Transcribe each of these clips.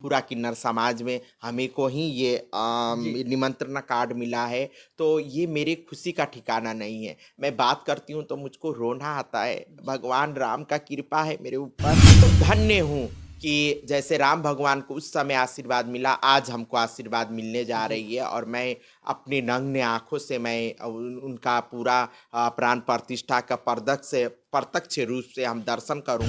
पूरा किन्नर समाज में हमें को ही ये निमंत्रण कार्ड मिला है, तो ये मेरी खुशी का ठिकाना नहीं है। मैं बात करती हूँ तो मुझको रोना आता है। भगवान राम का कृपा है मेरे ऊपर, तो धन्य हूँ कि जैसे राम भगवान को उस समय आशीर्वाद मिला, आज हमको आशीर्वाद मिलने जा जी। रही है और मैं अपनी नग्न आँखों से मैं उनका पूरा प्राण प्रतिष्ठा का प्रत्यक्ष रूप से हम दर्शन करूँ।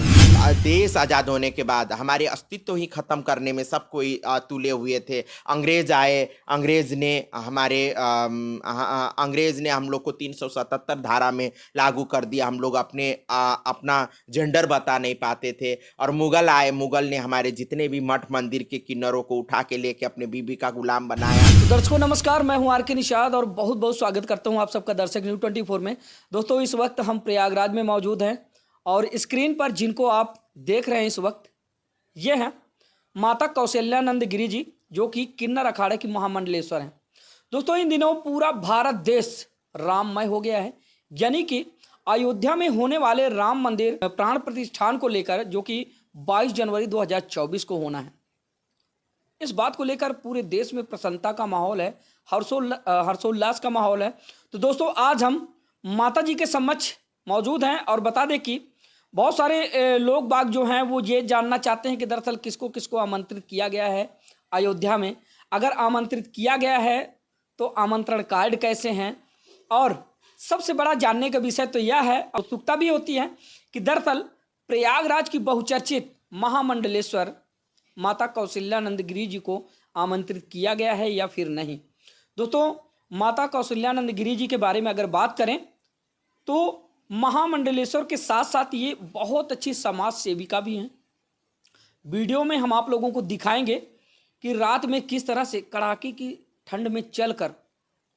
देश आज़ाद होने के बाद हमारे अस्तित्व ही खत्म करने में सब कोई तुले हुए थे। अंग्रेज आए, अंग्रेज ने हम लोग को 377 धारा में लागू कर दिया। हम लोग अपना जेंडर बता नहीं पाते थे। और मुगल आए, मुगल ने हमारे जितने भी मठ मंदिर के किन्नरों को उठा के लेके अपने बीबी का गुलाम बनाया। तो दर्शकों नमस्कार, मैं हूं आर के निषाद और बहुत बहुत स्वागत करता हूं आप सबका दर्शक न्यूज़ 24 में। दोस्तों इस वक्त हम प्रयागराज में मौजूद हैं और स्क्रीन पर जिनको आप देख रहे हैं इस वक्त, ये हैं माता कौशल्यानंद गिरी जी, जो कि किन्नर अखाड़े की महामंडलेश्वर हैं। दोस्तों इन दिनों पूरा भारत देश राममय हो गया है, यानी कि अयोध्या में होने वाले राम मंदिर प्राण प्रतिष्ठान को लेकर, जो कि 22 जनवरी 2024 को होना है, इस बात को लेकर पूरे देश में प्रसन्नता का माहौल है, हर्षोल्लास का माहौल है। तो दोस्तों आज हम माता जी के समक्ष मौजूद हैं और बता दें कि बहुत सारे लोग बाग जो हैं वो ये जानना चाहते हैं कि दरअसल किसको किसको आमंत्रित किया गया है अयोध्या में। अगर आमंत्रित किया गया है तो आमंत्रण कार्ड कैसे हैं, और सबसे बड़ा जानने का विषय तो यह है, उत्सुकता भी होती है कि दरअसल प्रयागराज की बहुचर्चित महामंडलेश्वर माता कौशल्यानंद गिरी जी को आमंत्रित किया गया है या फिर नहीं। दोस्तों माता कौशल्यानंद गिरी जी के बारे में अगर बात करें तो महामंडलेश्वर के साथ साथ ये बहुत अच्छी समाज सेविका भी हैं। वीडियो में हम आप लोगों को दिखाएंगे कि रात में किस तरह से कड़ाके की ठंड में चलकर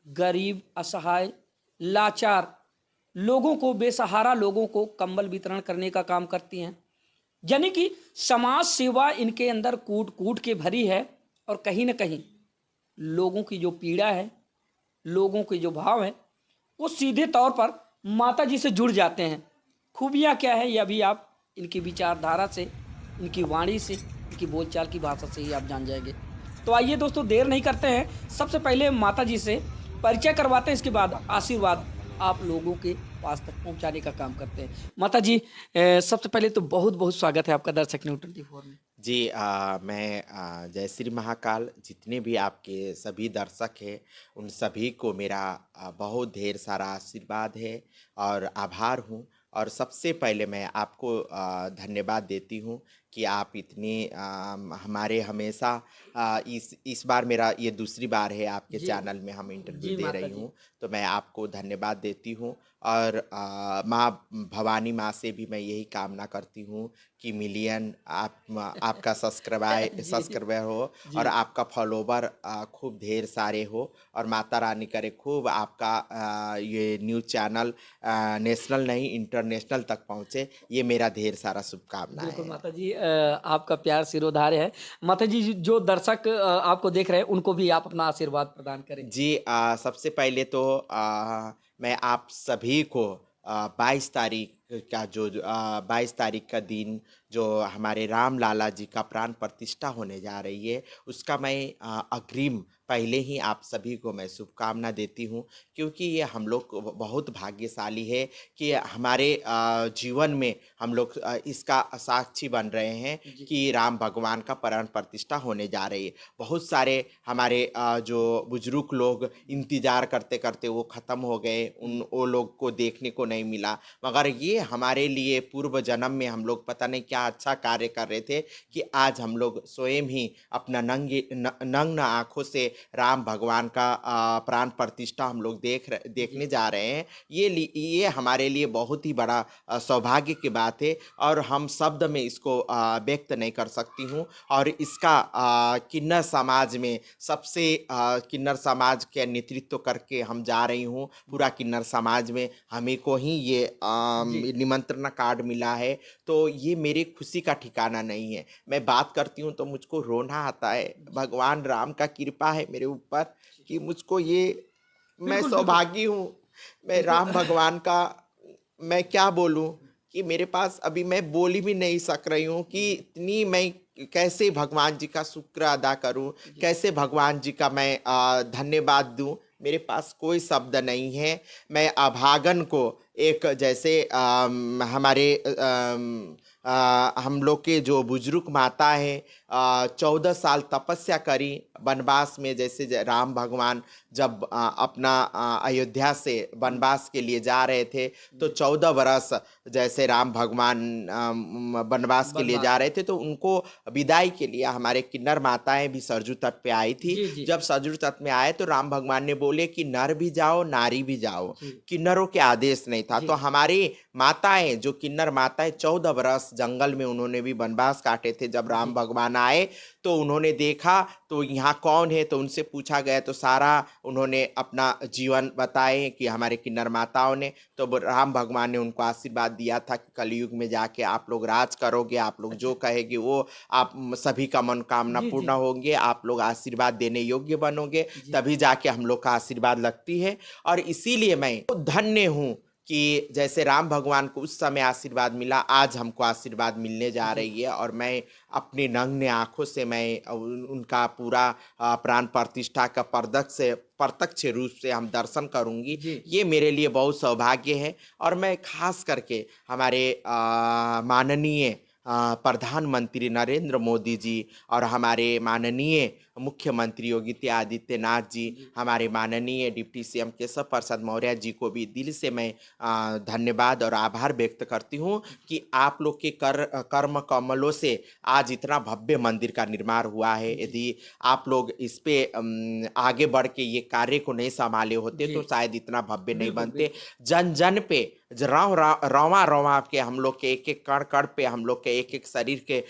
गरीब, असहाय, लाचार लोगों को, बेसहारा लोगों को कंबल वितरण करने का काम करती हैं। यानी कि समाज सेवा इनके अंदर कूट कूट के भरी है और कहीं ना कहीं लोगों की जो पीड़ा है, लोगों के जो भाव है, वो सीधे तौर पर माता जी से जुड़ जाते हैं। खूबियाँ क्या है यह भी आप इनकी विचारधारा से, इनकी वाणी से, इनकी बोलचाल की भाषा से ही आप जान जाएंगे। तो आइए दोस्तों देर नहीं करते हैं, सबसे पहले माता जी से परिचय करवाते हैं, इसके बाद आशीर्वाद आप लोगों के पास तक पहुंचाने का काम करते हैं। माता जी सबसे पहले तो बहुत बहुत स्वागत है आपका दर्शक न्यूज़ 24 में। जी मैं जय श्री महाकाल, जितने भी आपके सभी दर्शक हैं उन सभी को मेरा बहुत ढेर सारा आशीर्वाद है और आभार हूँ। और सबसे पहले मैं आपको धन्यवाद देती हूँ कि आप इतनी हमारे हमेशा इस बार मेरा ये दूसरी बार है आपके जी चैनल में हम इंटरव्यू जी दे माता रही जी। हूँ, तो मैं आपको धन्यवाद देती हूँ। और माँ भवानी माँ से भी मैं यही कामना करती हूँ कि मिलियन आपका जी सब्सक्राइबर हो और जी। आपका फॉलोवर खूब ढेर सारे हो, और माता रानी करे खूब आपका ये न्यूज़ चैनल नेशनल नहीं इंटरनेशनल तक पहुँचे। ये मेरा ढेर सारा शुभकामनाएं बिल्कुल हैं। माता जी, आपका प्यार सिरोधार्य है। माता जी जो दर्शक आपको देख रहे हैं उनको भी आप अपना आशीर्वाद प्रदान करें। जी सबसे पहले तो मैं आप सभी को 22 तारीख का 22 तारीख का दिन जो हमारे राम लाला जी का प्राण प्रतिष्ठा होने जा रही है, उसका मैं अग्रिम पहले ही आप सभी को मैं शुभकामना देती हूँ। क्योंकि ये हम लोग बहुत भाग्यशाली है कि हमारे जीवन में हम लोग इसका साक्षी बन रहे हैं जी कि राम भगवान का प्राण प्रतिष्ठा होने जा रही है। बहुत सारे हमारे जो बुजुर्ग लोग इंतज़ार करते करते वो ख़त्म हो गए, वो लोग को देखने को नहीं मिला। मगर ये हमारे लिए पूर्व जन्म में हम लोग पता नहीं क्या अच्छा कार्य कर रहे थे कि आज हम लोग स्वयं ही अपना नग्न आँखों से राम भगवान का प्राण प्रतिष्ठा हम लोग देखने जी। जा रहे हैं। ये हमारे लिए बहुत ही बड़ा सौभाग्य की बात है और हम शब्द में इसको व्यक्त नहीं कर सकती हूँ। और इसका किन्नर समाज में सबसे किन्नर समाज के नेतृत्व करके हम जा रही हूँ। पूरा किन्नर समाज में हमें को ही ये जी निमंत्रण कार्ड मिला है, तो ये मेरी खुशी का ठिकाना नहीं है। मैं बात करती हूँ तो मुझको रोना आता है। भगवान राम का कृपा है मेरे ऊपर कि मुझको ये, मैं बिल्कुल बिल्कुल सौभागी हूँ। मैं बिल्कुल। राम भगवान का, मैं क्या बोलूँ कि मेरे पास अभी मैं बोल ही भी नहीं सक रही हूँ कि इतनी मैं कैसे भगवान जी का शुक्र अदा करूं, कैसे भगवान जी का मैं धन्यवाद दूं। मेरे पास कोई शब्द नहीं है। मैं अभागन को एक जैसे हमारे हम लोग के जो बुजुर्ग माता है 14 साल तपस्या करी वनवास में। जैसे राम भगवान जब अपना अयोध्या से वनवास के लिए जा रहे थे तो 14 बरस जैसे राम भगवान वनवास के लिए जा रहे थे, तो उनको विदाई के लिए हमारे किन्नर माताएं भी सरजू तट पे आई थी। जी जी जब सरजू तट में आए तो राम भगवान ने बोले कि नर भी जाओ नारी भी जाओ, जी किन्नरों के आदेश नहीं था। जी तो हमारी माताएं जो किन्नर माताएं 14 बरस जंगल में उन्होंने भी वनवास काटे थे। जब राम जी भगवान आए तो उन्होंने देखा तो यहाँ कौन है, तो उनसे पूछा गया तो सारा उन्होंने अपना जीवन बताए कि हमारे किन्नर माताओं ने। तो राम भगवान ने उनको आशीर्वाद दिया था कि कलयुग में जाके आप लोग राज करोगे, आप लोग जो कहेंगे वो आप सभी का मनोकामना जी पूर्ण जी होंगे, आप लोग आशीर्वाद देने योग्य बनोगे, जी तभी जाके हम लोग का आशीर्वाद लगती है। और इसीलिए मैं धन्य हूँ कि जैसे राम भगवान को उस समय आशीर्वाद मिला, आज हमको आशीर्वाद मिलने जा जी रही है। और मैं अपनी नग्न आंखों से मैं उनका पूरा प्राण प्रतिष्ठा का प्रत्यक्ष रूप से हम दर्शन करूंगी। जी ये मेरे लिए बहुत सौभाग्य है। और मैं खास करके हमारे माननीय प्रधानमंत्री नरेंद्र मोदी जी और हमारे माननीय मुख्यमंत्री योगी आदित्यनाथ जी, जी हमारे माननीय डिप्टी सीएम केशव प्रसाद मौर्य जी को भी दिल से मैं धन्यवाद और आभार व्यक्त करती हूँ कि आप लोग के कर्म कमलों से आज इतना भव्य मंदिर का निर्माण हुआ है। जी यदि आप लोग इस पे आगे बढ़ के ये कार्य को नहीं संभाले होते जी तो शायद इतना भव्य नहीं बिल्कुल बनते। बिल्कुल जन जन पे रौवा रौवा के हम लोग के एक एक कण कण पे, हम लोग के एक एक शरीर के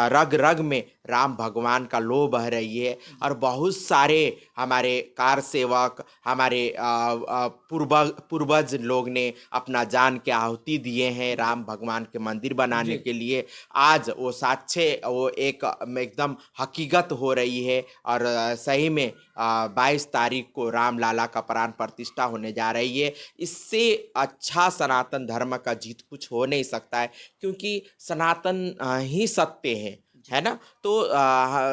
रग रग में राम भगवान का लौ बह रही है। और बहुत सारे हमारे कार सेवक, हमारे पूर्वज लोग ने अपना जान के आहुति दिए हैं राम भगवान के मंदिर बनाने जी के लिए। आज वो साक्ष्य वो एक एकदम हकीकत हो रही है। और सही में 22 तारीख को राम लाला का प्राण प्रतिष्ठा होने जा रही है। इससे अच्छा सनातन धर्म का जीत कुछ हो नहीं सकता है, क्योंकि सनातन ही सत्य है ना। तो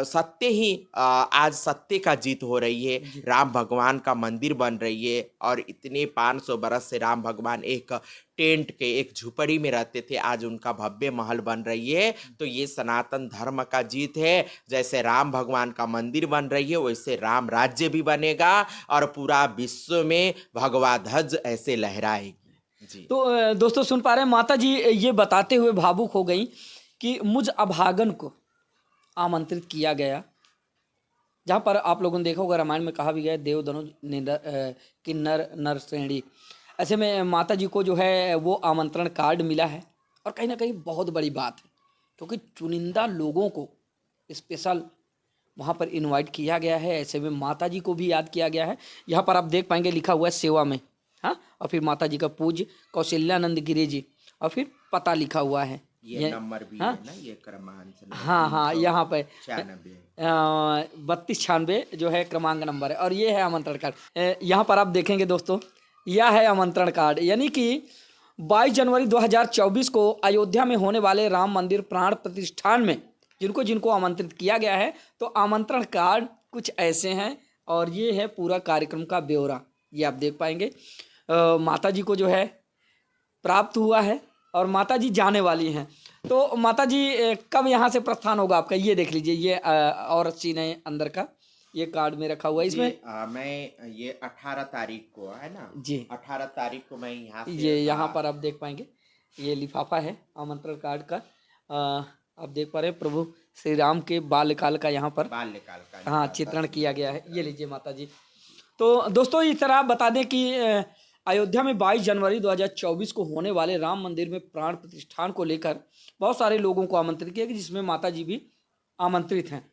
सत्य ही आज सत्य का जीत हो रही है। जी राम भगवान का मंदिर बन रही है। और इतने 500 बरस से राम भगवान एक टेंट के एक झुपड़ी में रहते थे, आज उनका भव्य महल बन रही है। तो ये सनातन धर्म का जीत है। जैसे राम भगवान का मंदिर बन रही है वैसे राम राज्य भी बनेगा और पूरा विश्व में भगवा ध्वज ऐसे लहराएगी। जी। तो दोस्तों सुन पा रहे हैं माता जी ये बताते हुए भावुक हो गई कि मुझ अभागन को आमंत्रित किया गया, जहाँ पर आप लोगों ने देखा होगा रामायण में कहा भी गया देव धनुष किन्नर नर श्रेणी। ऐसे में माता जी को जो है वो आमंत्रण कार्ड मिला है और कहीं ना कहीं बहुत बड़ी बात है, क्योंकि चुनिंदा लोगों को स्पेशल वहाँ पर इनवाइट किया गया है। ऐसे में माता जी को भी याद किया गया है। यहाँ पर आप देख पाएंगे लिखा हुआ है सेवा में, हाँ, और फिर माता जी का पूज्य कौशल्यानंद गिरी जी, और फिर पता लिखा हुआ है ये नंबर भी हाँ है ना, ये क्रमांक नंबर हाँ हाँ, यहाँ पे 396। 3296 जो है क्रमांक नंबर है, और ये है आमंत्रण कार्ड। यहाँ पर आप देखेंगे दोस्तों, यह है आमंत्रण कार्ड, यानी कि 22 जनवरी 2024 को अयोध्या में होने वाले राम मंदिर प्राण प्रतिष्ठान में जिनको जिनको आमंत्रित किया गया है। तो आमंत्रण कार्ड कुछ ऐसे हैं और ये है पूरा कार्यक्रम का ब्यौरा, ये आप देख पाएंगे। माता जी को जो है प्राप्त हुआ है और माता जी जाने वाली हैं। तो माता जी कब यहाँ से प्रस्थान होगा आपका, ये देख लीजिए, ये और सीन है अंदर का, ये कार्ड में रखा हुआ है इसमें। मैं ये 18 तारीख को है ना, जी 18 तारीख को मैं यहाँ से ये यहाँ पर आप देख पाएंगे, ये लिफाफा है आमंत्रण कार्ड का। आप देख पा रहे हैं प्रभु श्री राम के बाल्यकाल का यहाँ पर बाल्यकाल का हाँ चित्रण किया गया है। ये लीजिए माता जी। तो दोस्तों इस तरह बता दें कि अयोध्या में 22 जनवरी 2024 को होने वाले राम मंदिर में प्राण प्रतिष्ठान को लेकर बहुत सारे लोगों को आमंत्रित किया गया, जिसमें माता जी भी आमंत्रित हैं।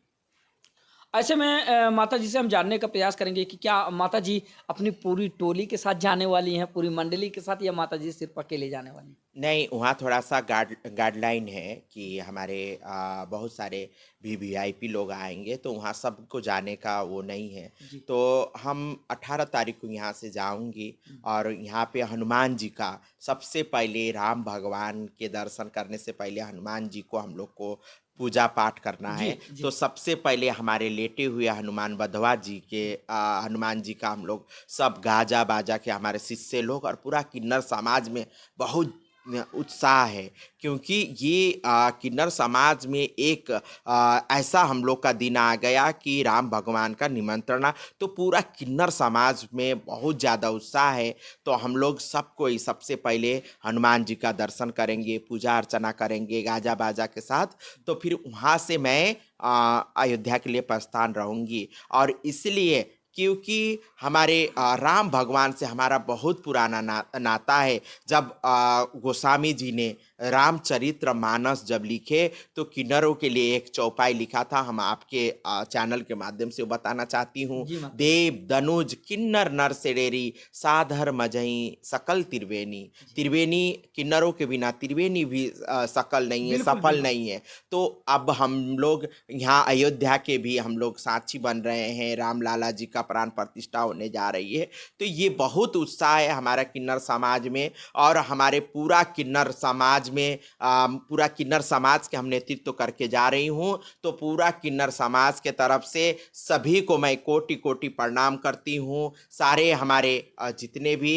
ऐसे में माता जी से हम जानने का प्रयास करेंगे कि क्या माता जी अपनी पूरी टोली के साथ जाने वाली हैं, पूरी मंडली के साथ, या माता जी सिर्फ अकेले जाने वाली हैं? नहीं, वहाँ थोड़ा सा गाइडलाइन है कि हमारे बहुत सारे वीवीआईपी लोग आएंगे, तो वहाँ सबको जाने का वो नहीं है। जी तो हम 18 तारीख को यहाँ से जाऊंगी और यहाँ पे हनुमान जी का सबसे पहले, राम भगवान के दर्शन करने से पहले हनुमान जी को हम लोग को पूजा पाठ करना जी, है, जी। तो सबसे पहले हमारे लेटे हुए हनुमान बधवा जी के हनुमान जी का हम लोग सब गाजा बाजा के हमारे शिष्य लोग और पूरा किन्नर समाज में बहुत उत्साह है, क्योंकि ये किन्नर समाज में एक ऐसा हम लोग का दिन आ गया कि राम भगवान का निमंत्रण तो पूरा किन्नर समाज में बहुत ज़्यादा उत्साह है। तो हम लोग सबको ही सबसे पहले हनुमान जी का दर्शन करेंगे, पूजा अर्चना करेंगे गाजा बाजा के साथ। तो फिर वहाँ से मैं अयोध्या के लिए प्रस्थान रहूँगी। और इसलिए क्योंकि हमारे राम भगवान से हमारा बहुत पुराना नाता है। जब गोस्वामी जी ने रामचरित्र मानस जब लिखे तो किन्नरों के लिए एक चौपाई लिखा था, हम आपके चैनल के माध्यम से वो बताना चाहती हूँ। जी माता। देव दनुज किन्नर नर सेरेरी साधर मजही सकल त्रिवेणी। त्रिवेणी किन्नरों के बिना त्रिवेणी भी सकल नहीं है, बिल्कुल, सफल बिल्कुल। नहीं है। तो अब हम लोग यहाँ अयोध्या के भी हम लोग साक्षी बन रहे हैं, राम लाला जी का प्राण प्रतिष्ठा होने जा रही है। तो ये बहुत उत्साह है हमारा किन्नर समाज में। और हमारे पूरा किन्नर समाज में पूरा किन्नर समाज के हम नेतृत्व करके जा रही हूँ। तो पूरा किन्नर समाज के तरफ से सभी को मैं कोटि कोटि प्रणाम करती हूँ। सारे हमारे जितने भी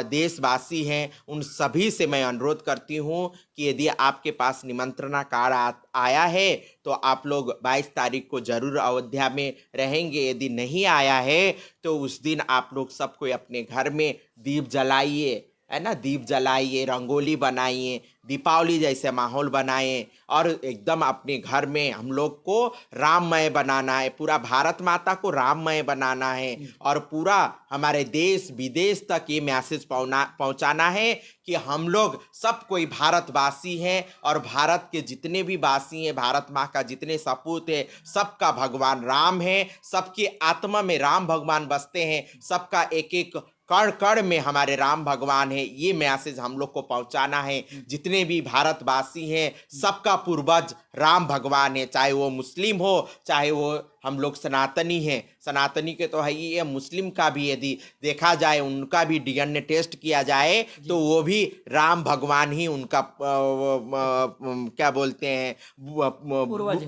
देशवासी हैं उन सभी से मैं अनुरोध करती हूँ कि यदि आपके पास निमंत्रणा कार्ड आया है तो आप लोग 22 तारीख को जरूर अयोध्या में रहेंगे। यदि नहीं आया है तो उस दिन आप लोग सब कोई अपने घर में दीप जलाइए, है ना, दीप जलाइए, रंगोली बनाइए, दीपावली जैसे माहौल बनाएं। और एकदम अपने घर में हम लोग को राममय बनाना है, पूरा भारत माता को राममय बनाना है। और पूरा हमारे देश विदेश तक ये मैसेज पहुंचाना है कि हम लोग सब कोई भारतवासी हैं और भारत के जितने भी वासी हैं, भारत माँ का जितने सपूत है, सबका भगवान राम है, सबकी आत्मा में राम भगवान बसते हैं, सबका एक एक कण कण में हमारे राम भगवान है। ये मैसेज हम लोग को पहुंचाना है। जितने भी भारतवासी हैं सबका पूर्वज राम भगवान है, चाहे वो मुस्लिम हो चाहे वो हम लोग सनातनी हैं। सनातनी के तो है ही है, मुस्लिम का भी यदि देखा जाए उनका भी डीएनए टेस्ट किया जाए तो वो भी राम भगवान ही उनका क्या बोलते हैं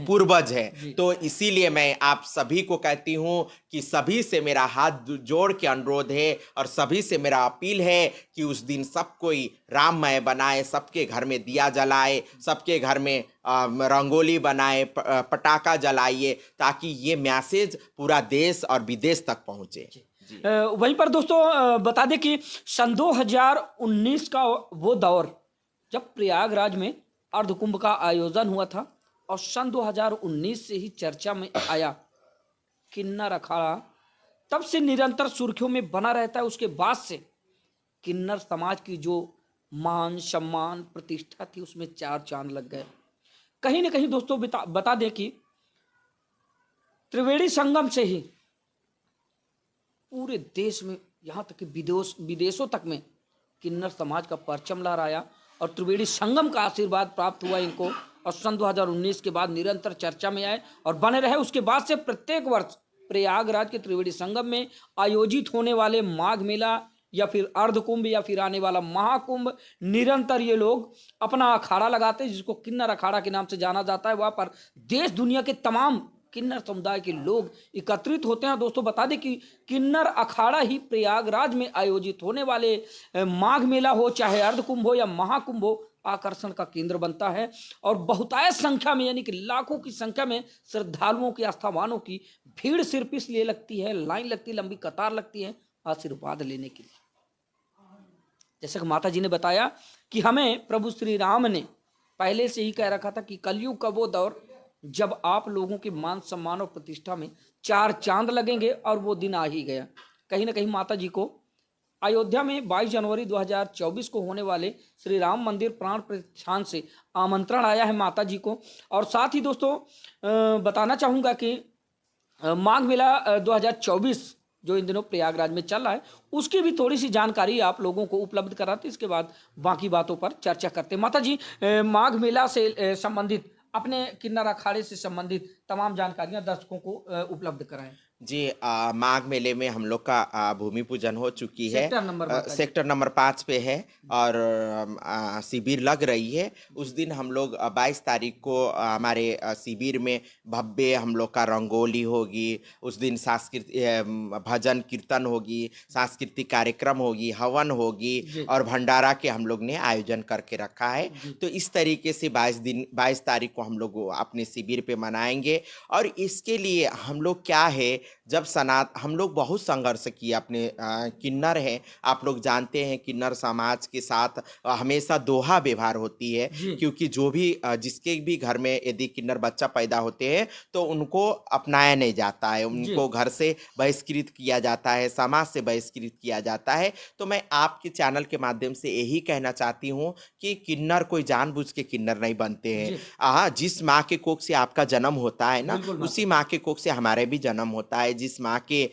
पूर्वज है। तो इसीलिए मैं आप सभी को कहती हूँ कि सभी से मेरा हाथ जोड़ के अनुरोध है और सभी से मेरा अपील है कि उस दिन सब कोई राममय बनाए, सबके घर में दिया जलाए, सबके घर में रंगोली बनाए, पटाखा जलाइए, ताकि ये मैसेज पूरा देश और विदेश तक पहुंचे। वहीं पर दोस्तों बता दें कि सन 2019 का वो दौर जब प्रयागराज में अर्धकुंभ का आयोजन हुआ था और सन 2019 से ही चर्चा में आया किन्नर अखाड़ा, तब से निरंतर सुर्खियों में बना रहता है। उसके बाद से किन्नर समाज की जो मान सम्मान प्रतिष्ठा थी उसमें चार चांद लग गए। कहीं ना कहीं दोस्तों बता दें कि त्रिवेणी संगम से ही पूरे देश में यहाँ तक कि विदेशों तक में किन्नर समाज का परचम लहराया और त्रिवेणी संगम का आशीर्वाद प्राप्त हुआ इनको। और सन 2019 के बाद निरंतर चर्चा में आए और बने रहे। उसके बाद से प्रत्येक वर्ष प्रयागराज के त्रिवेणी संगम में आयोजित होने वाले माघ मेला या फिर अर्धकुंभ या फिर आने वाला महाकुंभ, निरंतर ये लोग अपना अखाड़ा लगाते हैं जिसको किन्नर अखाड़ा के नाम से जाना जाता है। वहाँ पर देश दुनिया के तमाम किन्नर समुदाय के लोग एकत्रित होते हैं। दोस्तों बता दें कि किन्नर अखाड़ा ही प्रयागराज में आयोजित होने वाले माघ मेला हो चाहे अर्धकुंभ हो या महाकुंभ हो, आकर्षण का केंद्र बनता है। और बहुतायत संख्या में यानी कि लाखों की संख्या में श्रद्धालुओं की आस्थावानों की भीड़ सिर्फ इसलिए लगती है, लाइन लगती है, लंबी कतार लगती है आशीर्वाद लेने के लिए। जैसे कि माता जी ने बताया कि हमें प्रभु श्री राम ने पहले से ही कह रखा था कि कलयुग का वो दौर जब आप लोगों के मान सम्मान और प्रतिष्ठा में चार चांद लगेंगे और वो दिन आ ही गया। कहीं ना कहीं माता जी को अयोध्या में 22 जनवरी 2024 को होने वाले श्री राम मंदिर प्राण प्रतिष्ठान से आमंत्रण आया है माता जी को। और साथ ही दोस्तों बताना चाहूँगा कि माघ मेला 2024 जो इन दिनों प्रयागराज में चल रहा है उसकी भी थोड़ी सी जानकारी आप लोगों को उपलब्ध कराते, इसके बाद बाकी बातों पर चर्चा करते हैं। माता जी माघ मेला से संबंधित, अपने किन्नर अखाड़े से संबंधित तमाम जानकारियां दर्शकों को उपलब्ध कराएं। जी, माघ मेले में हम लोग का भूमि पूजन हो चुकी है। सेक्टर नंबर बताइए। सेक्टर नंबर 5 पे है और शिविर लग रही है। उस दिन हम लोग 22 तारीख को हमारे शिविर में भव्य हम लोग का रंगोली होगी। उस दिन सांस्कृतिक भजन कीर्तन होगी, सांस्कृतिक कार्यक्रम होगी, हवन होगी जी और भंडारा के हम लोग ने आयोजन करके रखा है। जी तो इस तरीके से 22 तारीख को हम लोग अपने शिविर पे मनाएंगे। और इसके लिए हम लोग क्या है, जब हम लोग बहुत संघर्ष किए अपने किन्नर हैं, आप लोग जानते हैं किन्नर समाज के साथ हमेशा दोहा व्यवहार होती है। जी क्योंकि जो भी जिसके भी घर में यदि किन्नर बच्चा पैदा होते हैं तो उनको अपनाया नहीं जाता है, जी उनको घर से बहिष्कृत किया जाता है, समाज से बहिष्कृत किया जाता है। तो मैं आपके चैनल के माध्यम से यही कहना चाहती हूँ कि किन्नर कोई जानबूझ के किन्नर नहीं बनते हैं। जी जिस माँ के कोख से आपका जन्म होता है ना, बिल्कुल उसी माता माँ के कोख से हमारे भी जन्म होता है। जिस माँ के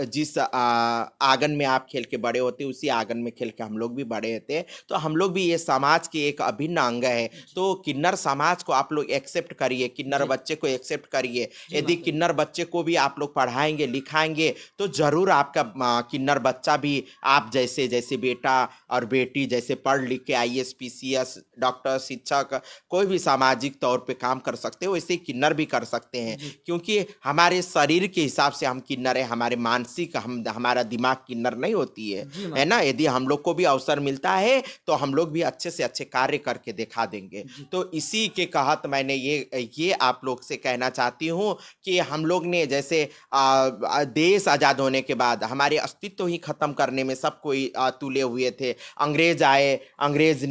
जिस आंगन में आप खेल के बड़े होते, उसी आंगन में खेल के हम लोग भी बड़े होते हैं। तो हम लोग भी ये समाज के एक अभिन्न अंग है। तो किन्नर समाज को आप लोग एक्सेप्ट करिए, किन्नर जी बच्चे को एक्सेप्ट करिए। जी यदि माता किन्नर बच्चे को भी आप लोग पढ़ाएंगे लिखाएंगे तो जरूर आपका किन्नर बच्चा भी आप जैसे जैसे बेटा और बेटी जैसे पढ़ लिख के IAS PCS डॉक्टर शिक्षक कोई भी सामाजिक तौर पे काम कर सकते हो, वैसे ही किन्नर भी कर सकते हैं। जी क्योंकि हमारे शरीर के हिसाब से हम किन्नर है, हमारे मानसिक हमारा दिमाग किन्नर नहीं होती जी है माता ना। यदि हम लोग को भी अवसर मिलता है तो हम लोग भी अच्छे से अच्छे कार्य करके दिखा देंगे। जी तो इसी के कहत मैंने ये आप लोग से कहना चाहती हूँ कि हम लोग ने जैसे देश आज़ाद होने के बाद हमारे अस्तित्व ही खत्म करने में सब कोई तुले हुए थे। अंग्रेज आए, अंग्रेज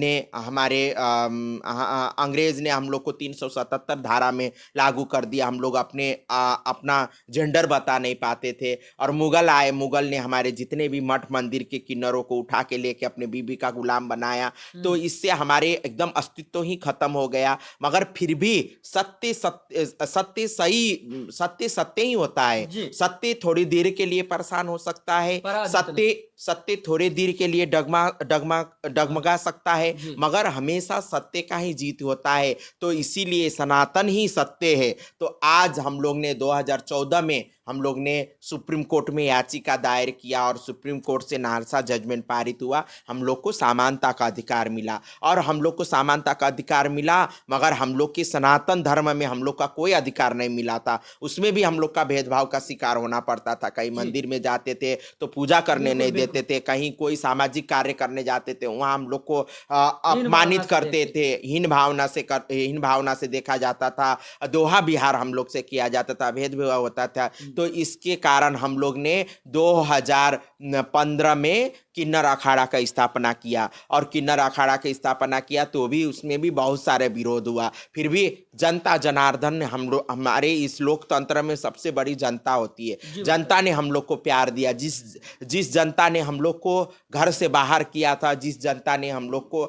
ने हम लोग को 377 धारा में लागू कर दिया। हम लोग अपना जेंडर बता नहीं पाते थे। और मुगल आए, मुगल ने हमारे जितने भी मठ मंदिर के किन्नरों को उठा के लेके अपने बीबी का गुलाम बनाया। तो इससे हमारे एकदम अस्तित्व ही खत्म हो गया। मगर फिर भी सत्य सत्य सत्य सही सत्य सत्य ही होता है। जी सत्य थोड़ी देर के लिए परेशान हो सकता है, पराजित नहीं सत्य थोड़े देर के लिए डगमगा सकता है, जी मगर हमेशा सत्य का ही जीत होता है। तो इसीलिए सनातन ही सत्य है। तो आज हम लोग ने 2014 में हम लोग ने सुप्रीम कोर्ट में याचिका दायर किया और सुप्रीम कोर्ट से नालसा जजमेंट पारित हुआ। हम लोग को समानता का अधिकार मिला और हम लोग को समानता का अधिकार मिला, मगर हम लोग के सनातन धर्म में हम लोग का कोई अधिकार नहीं मिला था। उसमें भी हम लोग का भेदभाव का शिकार होना पड़ता था। कहीं जी मंदिर में जाते थे तो पूजा करने बिल्कुल नहीं देते बिल्कुल थे, कहीं कोई सामाजिक कार्य करने जाते थे वहां हम लोग को हीन भावना अपमानित से करते देखते थे, हीन भावना से देखा जाता था, दोहा विहार हम लोग से किया जाता था, भेदभाव होता था। तो इसके कारण हम लोग ने 2015 में किन्नर अखाड़ा का स्थापना किया और किन्नर अखाड़ा की स्थापना किया तो भी उसमें भी बहुत सारे विरोध हुआ। फिर भी जनता जनार्दन ने हमारे इस लोकतंत्र में सबसे बड़ी जनता होती है। जी माता जनता ने हम लोग को प्यार दिया। जिस जनता ने हम लोग को घर से बाहर किया था, जिस जनता ने हम लोग को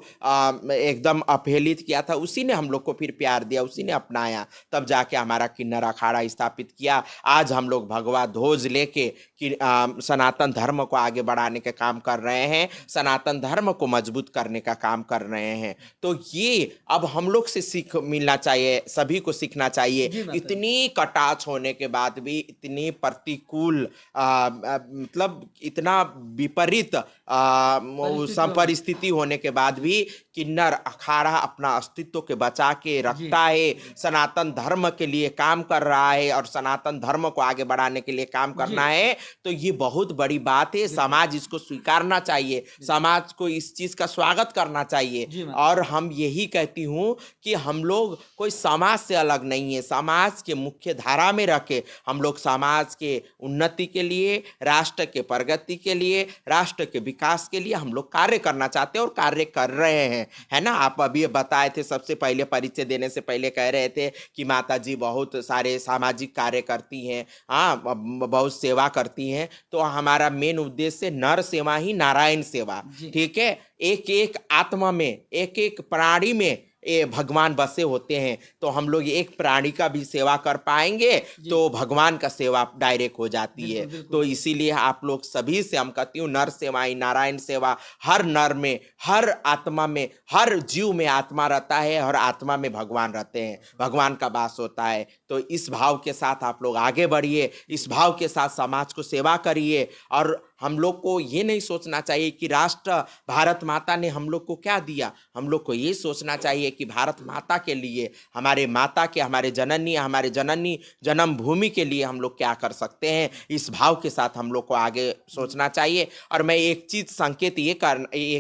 एकदम अपहेलित किया था, उसी ने हम लोग को फिर प्यार दिया, उसी ने अपनाया, तब जाके हमारा किन्नर अखाड़ा स्थापित किया। आज हम लोग भगवा ध्वज लेके कि सनातन धर्म को आगे बढ़ाने का काम कर रहे हैं, सनातन धर्म को मजबूत करने का काम कर रहे हैं। तो ये अब हम लोग से सीख मिलना चाहिए, सभी को सीखना चाहिए। जी माता इतनी कटाक्ष होने के बाद भी, इतनी प्रतिकूल मतलब इतना विपरीत परिस्थितियों में परिस्थिति होने के बाद भी किन्नर अखाड़ा अपना अस्तित्व के बचा के जी रखता है, सनातन धर्म के लिए काम कर रहा है और सनातन धर्म को आगे बढ़ाने के लिए काम जी करना है। तो ये बहुत बड़ी बात है। बिल्कुल समाज इसको स्वीकारना चाहिए, समाज को इस चीज का स्वागत करना चाहिए। जी माता और हम यही कहती हूँ कि हम लोग कोई समाज से अलग नहीं है, समाज के मुख्य धारा में रखे हम लोग समाज के उन्नति के लिए, राष्ट्र के प्रगति के लिए, राष्ट्र के विकास के लिए हम लोग कार्य करना चाहते हैं और कार्य कर रहे हैं, है ना। आप अभी बताए थे, सबसे पहले परिचय देने से पहले कह रहे थे कि माता जी बहुत सारे सामाजिक कार्य करती हैं, हाँ, बहुत सेवा करती हैं। तो हमारा मेन उद्देश्य नर सेवा ही नारायण सेवा, जी ठीक है। एक एक आत्मा में, एक एक प्राणी में ये भगवान बसे होते हैं, तो हम लोग एक प्राणी का भी सेवा कर पाएंगे तो भगवान का सेवा डायरेक्ट हो जाती है। तो इसीलिए आप लोग सभी से हम कहती हूँ, नर सेवाई नारायण सेवा। हर नर में, हर आत्मा में, हर जीव में आत्मा रहता है और आत्मा में भगवान रहते हैं, भगवान का वास होता है। तो इस भाव के साथ आप लोग आगे बढ़िए, इस भाव के साथ समाज को सेवा करिए। और हम लोग को ये नहीं सोचना चाहिए कि राष्ट्र भारत माता ने हम लोग को क्या दिया। हम लोग को ये सोचना चाहिए कि भारत माता के लिए, हमारे माता के, हमारे जननी जन्मभूमि के लिए हम लोग क्या कर सकते हैं, इस भाव के साथ हम लोग को आगे सोचना चाहिए। और मैं एक चीज संकेत ये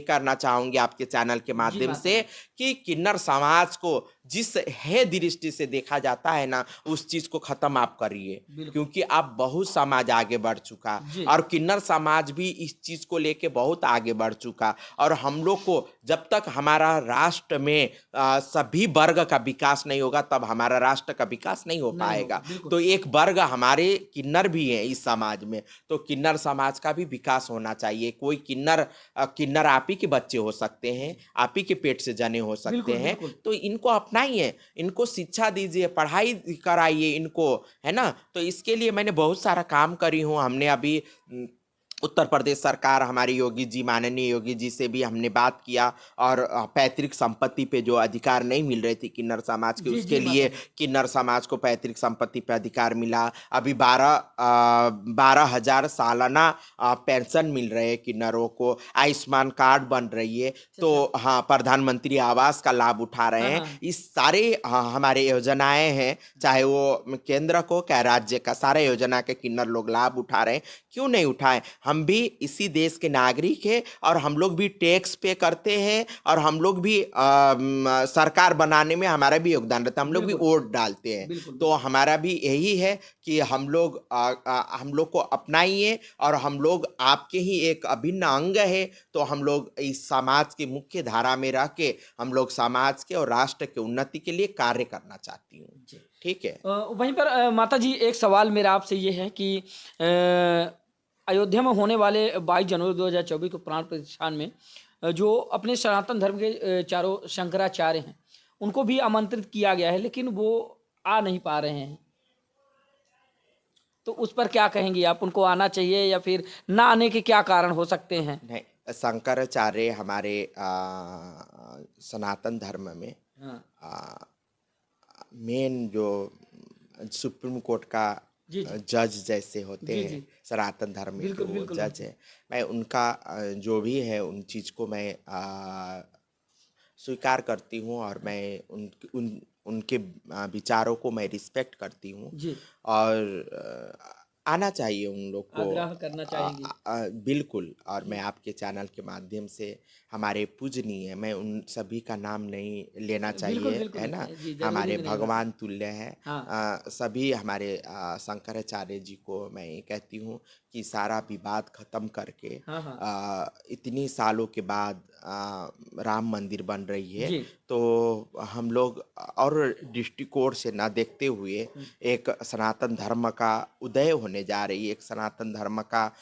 करना चाहूंगी आपके चैनल के माध्यम से कि किन्नर समाज को जिस है दृष्टि से देखा जाता है ना, उस चीज को खत्म आप करिए, क्योंकि आप बहुत समाज आगे बढ़ चुका और किन्नर समाज भी इस चीज को लेके बहुत आगे बढ़ चुका। और हम लोग को जब तक हमारा राष्ट्र में सभी वर्ग का विकास नहीं होगा, तब हमारा राष्ट्र का विकास नहीं हो पाएगा। तो एक वर्ग हमारे किन्नर भी है इस समाज में, तो किन्नर समाज का भी विकास होना चाहिए। कोई किन्नर आप ही के बच्चे हो सकते हैं, आप ही के पेट से जने हो सकते हैं। तो इनको अपनाइए, इनको शिक्षा दीजिए, पढ़ाई कराइए इनको, है ना। तो इसके लिए मैंने बहुत सारा काम करी हूँ। हमने अभी उत्तर प्रदेश सरकार, हमारी योगी जी, माननीय योगी जी से भी हमने बात किया और पैतृक संपत्ति पे जो अधिकार नहीं मिल रहे थे किन्नर समाज के, उसके लिए किन्नर समाज को पैतृक संपत्ति पे अधिकार मिला। अभी 12,000 सालाना पेंशन मिल रहे हैं किन्नरों को, आयुष्मान कार्ड बन रही है। तो हाँ, प्रधानमंत्री आवास का लाभ उठा रहे हैं। इस सारे हमारे योजनाएं हैं, चाहे वो केंद्र को क्या राज्य का, सारे योजना के किन्नर लोग लाभ उठा रहे हैं। क्यों नहीं उठाएं? हम भी इसी देश के नागरिक हैं और हम लोग भी टैक्स पे करते हैं और हम लोग भी सरकार बनाने में हमारा भी योगदान रहता है, हम लोग भी वोट डालते हैं। तो हमारा भी यही है कि हम लोग को अपनाइए और हम लोग आपके ही एक अभिन्न अंग है। तो हम लोग इस समाज की मुख्य धारा में रह के हम लोग समाज के और राष्ट्र के उन्नति के लिए कार्य करना चाहती हूँ। ठीक है। वहीं पर माता जी, एक सवाल मेरा आपसे ये है कि अयोध्या में होने वाले 22 जनवरी 2024 को प्राण प्रतिष्ठान में जो अपने सनातन धर्म के चारों शंकराचार्य हैं, उनको भी आमंत्रित किया गया है, लेकिन वो आ नहीं पा रहे हैं। तो उस पर क्या कहेंगी आप? उनको आना चाहिए या फिर ना आने के क्या कारण हो सकते हैं? नहीं, शंकराचार्य हमारे सनातन धर्म में मेन जो सुप्रीम कोर्ट का जज जैसे होते हैं, सनातन धर्म के वो जज है। मैं उनका जो भी है उन चीज़ को मैं स्वीकार करती हूँ और मैं उनके विचारों को मैं रिस्पेक्ट करती हूँ। और आना चाहिए उन लोग को, आग्रह करना चाहिए। बिल्कुल। और मैं आपके चैनल के माध्यम से, हमारे पूजनीय, मैं उन सभी का नाम नहीं लेना चाहिए, है ना, हमारे भगवान तुल्य हैं। सभी हमारे शंकराचार्य जी को मैं ये कहती हूँ कि सारा विवाद खत्म करके इतनी सालों के बाद राम मंदिर बन रही है, तो हम लोग और दृष्टिकोण से ना देखते हुए एक सनातन धर्म का उदय होने जा रही है, एक सनातन धर्म का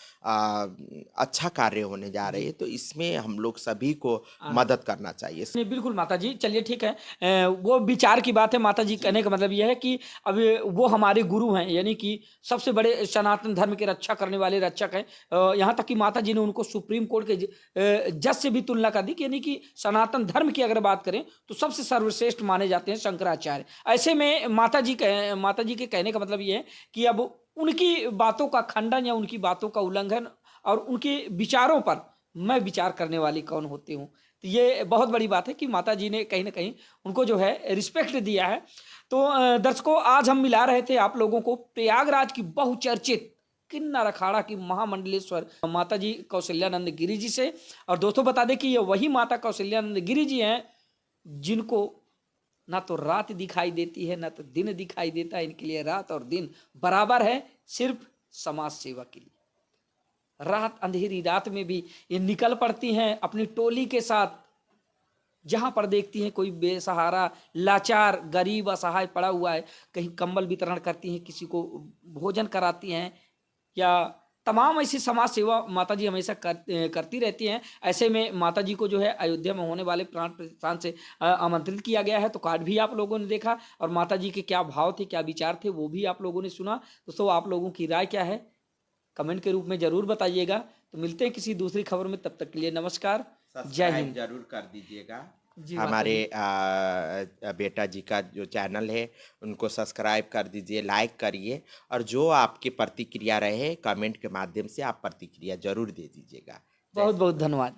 अच्छा कार्य होने जा रही है। तो इसमें हम लोग सभी को मदद करना चाहिए। नहीं, बिल्कुल माता जी, चलिए ठीक है। वो विचार की बात है माता जी। कहने का मतलब यह है कि अब वो हमारे गुरु हैं, यानी कि सबसे बड़े सनातन धर्म के रक्षा करने वाले रक्षक हैं। यहाँ तक कि माता जी ने उनको सुप्रीम कोर्ट के जज से भी तुलना कर दी कि यानी कि सनातन धर्म की अगर बात करें तो सबसे सर्वश्रेष्ठ माने जाते हैं शंकराचार्य। ऐसे में माता जी के कहने का मतलब ये है कि अब उनकी बातों का खंडन या उनकी बातों का उल्लंघन और उनके विचारों पर मैं विचार करने वाली कौन होती हूँ। तो ये बहुत बड़ी बात है कि माता जी ने कहीं ना कहीं उनको जो है रिस्पेक्ट दिया है। तो दर्शकों, आज हम मिला रहे थे आप लोगों को प्रयागराज की बहुचर्चित किन्नर अखाड़ा की महामंडलेश्वर माता जी कौशल्यानंद गिरी जी से। और दोस्तों बता दें कि ये वही माता कौशल्यानंद गिरी जी हैं जिनको ना तो रात दिखाई देती है ना तो दिन दिखाई देता है। इनके लिए रात और दिन बराबर है, सिर्फ समाज सेवा के लिए। रात, अंधेरी रात में भी ये निकल पड़ती हैं अपनी टोली के साथ। जहां पर देखती हैं कोई बेसहारा, लाचार, गरीब, असहाय पड़ा हुआ है, कहीं कंबल वितरण करती हैं, किसी को भोजन कराती हैं या तमाम ऐसी समाज सेवा माता जी हमेशा करती रहती हैं। ऐसे में माता जी को जो है अयोध्या में होने वाले प्राण प्रतिष्ठान से आमंत्रित किया गया है, तो कार्ड भी आप लोगों ने देखा और माता जी के क्या भाव थे, क्या विचार थे, वो भी आप लोगों ने सुना। दोस्तों, आप लोगों की राय क्या है कमेंट के रूप में ज़रूर बताइएगा। तो मिलते हैं किसी दूसरी खबर में, तब तक के लिए नमस्कार, जय सब्सक्राइब हिंद। जरूर कर दीजिएगा। जी माता हमारे जी। बेटा जी का जो चैनल है उनको सब्सक्राइब कर दीजिए, लाइक करिए और जो आपकी प्रतिक्रिया रहे कमेंट के माध्यम से आप प्रतिक्रिया जरूर दे दीजिएगा। जय बहुत श्री बहुत राम। धन्यवाद।